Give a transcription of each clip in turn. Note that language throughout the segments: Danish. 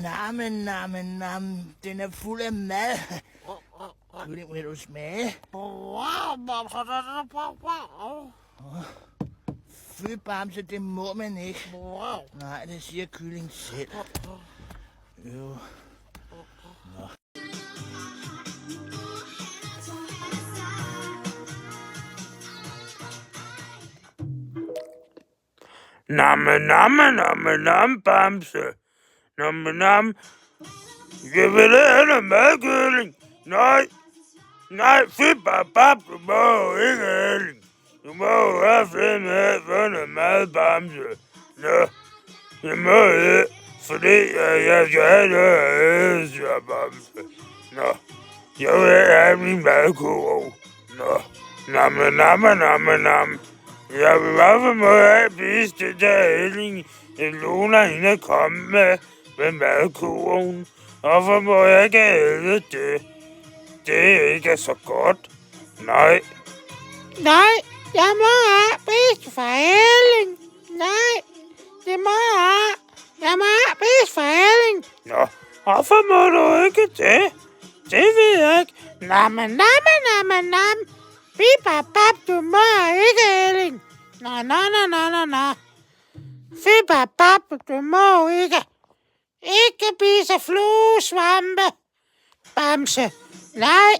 Nam. Den er fuld af mad. Kylling, vil du smage? Fy, Bamse, det må man ikke. Nej, det siger kylling selv. Jo. Nå. Nam, Bamse. Nam. Jeg vil have noget madkylling. Nej, fy babab, du må ikke have. Du må have fundet mad, Bamse. Nå, jeg må ikke, fordi jeg skal have noget at æde, siger Bamse. Nå, jeg vil have min madkurv. Nå, nam. Jeg vil hvorfor må jeg spise det der ælling, Luna hende er kommet med madkurven. Hvorfor må jeg ikke æde det? Det er ikke så godt. Nej, jeg må have spist for ælling. Nej, det må jeg. Jeg må have spist for ælling. nå, hvorfor må du ikke det? Det ved jeg ikke. Nam. Bibabab, du må ikke ælling. Nå. Bibabab, du må ikke. Ikke spise fluesvampe. Bamse. Nej,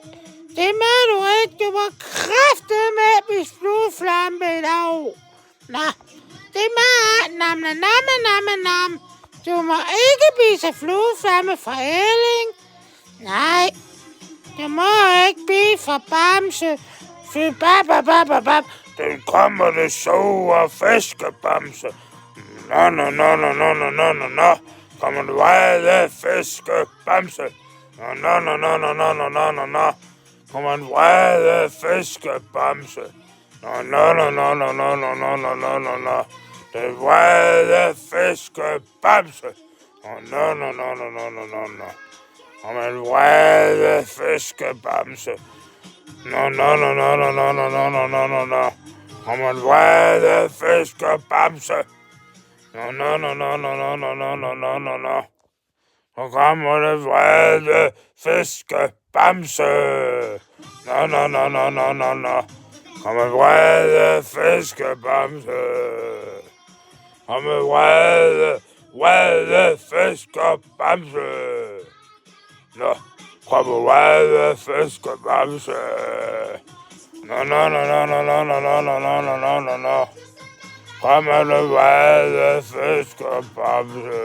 det må du ikke. Du må kraftedeme spise fluesvampe i dag. Nå, det må jeg. Nam. Du må ikke spise fluesvampe fra ælling. Nej, du må ikke blive for Bamse. Fy bababababab. Den kommer det store fiskebamse. Nå. Kommer det vrede fiskebamse. Nå. Kommer en vrede fiskebamse. Nå. Den vrede fiskebamse. Nå. Kommer en vrede fiskebamse. Nå. Kommer en vrede fiskebamse. Nå. Så kommer det vrede fiskebamse. Nå. Kommer vrede fiskebamse. Kommer vrede fiskebamse. Nå, kommer vrede fiskebamse. Nå. Kommer det vrede fiskebamse.